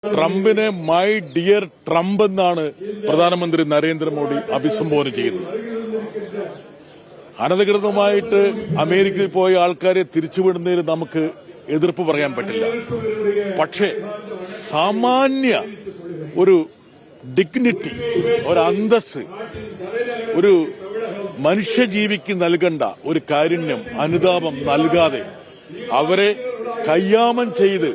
ട്രംപിനെ my dear Trump എന്നാണ് പ്രധാനമന്ത്രി നരേന്ദ്രമോദി അഭിസംബോധന ചെയ്യുന്നത്. അനധികൃതമായിട്ട് അമേരിക്കയിൽ പോയ ആൾക്കാരെ തിരിച്ചുവിടുന്നതിന് നമുക്ക് എതിർപ്പ് പറയാൻ പറ്റില്ല. പക്ഷേ സാമാന്യ ഒരു ഡിഗ്നിറ്റി, ഒരു അന്തസ്, ഒരു മനുഷ്യജീവിക്ക് നൽകേണ്ട ഒരു കാരുണ്യം, അനുതാപം നൽകാതെ അവരെ കയ്യാമം ചെയ്ത്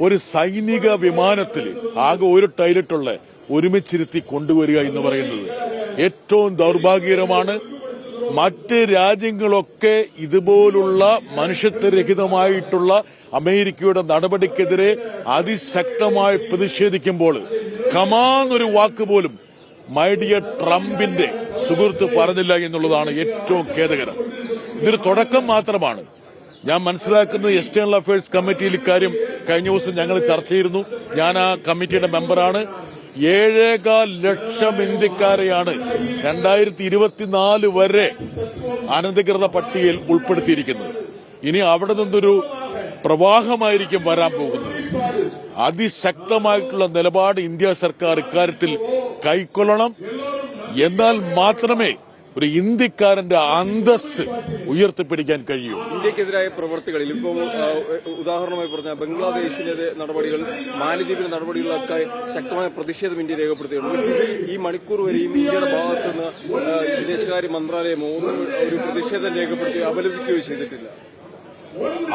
ഒരു സൈനിക വിമാനത്തിൽ ആകെ ഒരു ടൈലറ്റുള്ള ഒരുമിച്ചിരുത്തി കൊണ്ടുവരിക എന്ന് പറയുന്നത് ഏറ്റവും ദൗർഭാഗ്യകരമാണ്. മറ്റ് രാജ്യങ്ങളൊക്കെ ഇതുപോലുള്ള മനുഷ്യത്വരഹിതമായിട്ടുള്ള അമേരിക്കയുടെ നടപടിക്കെതിരെ അതിശക്തമായി പ്രതിഷേധിക്കുമ്പോൾ കമാന്നൊരു വാക്ക് പോലും മൈ ഡിയർ ട്രംപിന്റെ സുഹൃത്ത് പറഞ്ഞില്ല എന്നുള്ളതാണ് ഏറ്റവും ഖേദകരം. ഇതൊരു തുടക്കം മാത്രമാണ്. ഞാൻ മനസ്സിലാക്കുന്നത് എക്സ്റ്റേണൽ അഫയേഴ്സ് കമ്മിറ്റിയിൽ ഇക്കാര്യം കഴിഞ്ഞ ദിവസം ഞങ്ങൾ ചർച്ച ചെയ്തിരുന്നു. ഞാൻ ആ കമ്മിറ്റിയുടെ മെമ്പറാണ്. 7.25 ലക്ഷം ഇന്ത്യക്കാരെയാണ് 2024 വരെ അനധികൃത പട്ടികയിൽ ഉൾപ്പെടുത്തിയിരിക്കുന്നത്. ഇനി അവിടെ നിന്നൊരു പ്രവാഹമായിരിക്കും വരാൻ പോകുന്നത്. അതിശക്തമായിട്ടുള്ള നിലപാട് ഇന്ത്യ സർക്കാർ ഇക്കാര്യത്തിൽ കൈക്കൊള്ളണം. എന്നാൽ മാത്രമേ ഒരു ഇന്ത്യക്കാരന്റെ അന്തസ് ഉയർത്തിപ്പിടിക്കാൻ കഴിയൂ. ഇന്ത്യക്കെതിരായ പ്രവർത്തികളിൽ ഇപ്പോൾ ഉദാഹരണമായി പറഞ്ഞ ബംഗ്ലാദേശിന്റെ നടപടികൾ, മാലദ്വീപിന്റെ നടപടികളൊക്കെ ശക്തമായ പ്രതിഷേധം ഇന്ത്യ രേഖപ്പെടുത്തിയിട്ടുണ്ട്. ഈ മണിക്കൂർ വരെയും ഇന്ത്യയുടെ ഭാഗത്തുനിന്ന് വിദേശകാര്യ മന്ത്രാലയമോ ഒരു പ്രതിഷേധം രേഖപ്പെടുത്തുകയോ അപലപിക്കുകയോ ചെയ്തിട്ടില്ല.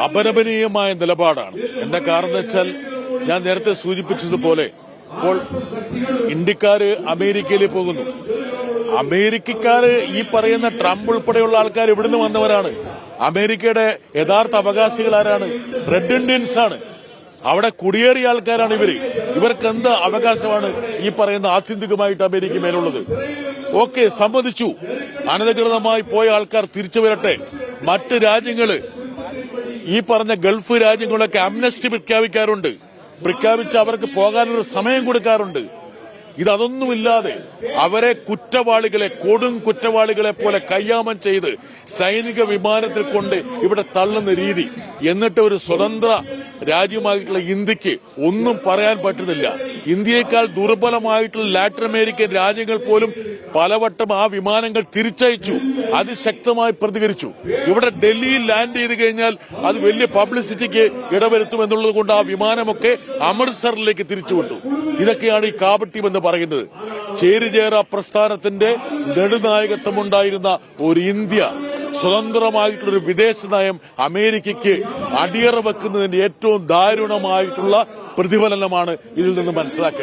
അപലപനീയമായ നിലപാടാണ്. എന്താ കാരണം വെച്ചാൽ ഞാൻ നേരത്തെ സൂചിപ്പിച്ചതുപോലെ ഇപ്പോൾ ഇന്ത്യക്കാര് അമേരിക്കയിലേക്ക് പോകുന്നു. അമേരിക്കക്കാര് ഈ പറയുന്ന ട്രംപ് ഉൾപ്പെടെയുള്ള ആൾക്കാർ ഇവിടുന്ന് വന്നവരാണ്. അമേരിക്കയുടെ യഥാർത്ഥ അവകാശികൾ ആരാണ്? റെഡ് ഇന്ത്യൻസ് ആണ്. അവിടെ കുടിയേറിയ ആൾക്കാരാണ് ഇവര്. ഇവർക്ക് എന്ത് അവകാശമാണ് ഈ പറയുന്ന ആത്യന്തികമായിട്ട് അമേരിക്ക മേലുള്ളത്? ഓക്കെ, സമ്മതിച്ചു. അനധികൃതമായി പോയ ആൾക്കാർ തിരിച്ചു വരട്ടെ. മറ്റ് രാജ്യങ്ങള്, ഈ പറഞ്ഞ ഗൾഫ് രാജ്യങ്ങളൊക്കെ അംനസ്റ്റി പ്രഖ്യാപിച്ച് അവർക്ക് പോകാനൊരു സമയം കൊടുക്കാറുണ്ട്. ഇതൊന്നുമില്ലാതെ അവരെ കുറ്റവാളികളെ, കൊടും കുറ്റവാളികളെ പോലെ കയ്യാമം ചെയ്ത് സൈനിക വിമാനത്തിൽ കൊണ്ട് ഇവിടെ തള്ളുന്ന രീതി, എന്നിട്ട് ഒരു സ്വതന്ത്ര രാജ്യമായിട്ടുള്ള ഇന്ത്യക്ക് ഒന്നും പറയാൻ പറ്റുന്നില്ല. ഇന്ത്യയേക്കാൾ ദുർബലമായിട്ടുള്ള ലാറ്റിൻ അമേരിക്കൻ രാജ്യങ്ങൾ പോലും പലവട്ടം ആ വിമാനങ്ങൾ തിരിച്ചയച്ചു, അതിശക്തമായി പ്രതികരിച്ചു. ഇവിടെ ഡൽഹിയിൽ ലാൻഡ് ചെയ്ത് കഴിഞ്ഞാൽ അത് വലിയ പബ്ലിസിറ്റിക്ക് ഇടവരുത്തുമെന്നുള്ളത് കൊണ്ട് ആ വിമാനമൊക്കെ അമൃത്സറിലേക്ക് തിരിച്ചുവിട്ടു. ഇതൊക്കെയാണ് ഈ കാപട്യം എന്ന് പറയുന്നത്. ചേരിചേര പ്രസ്ഥാനത്തിന്റെ നെടുനായകത്വമുണ്ടായിരുന്ന ഒരു ഇന്ത്യ സ്വതന്ത്രമായിട്ടുള്ളൊരു വിദേശ നയം അമേരിക്കയ്ക്ക് അടിയറ വെക്കുന്നതിന്റെ ഏറ്റവും ദാരുണമായിട്ടുള്ള പ്രതിഫലനമാണ് ഇതിൽ നിന്ന് മനസ്സിലാക്കേണ്ടത്.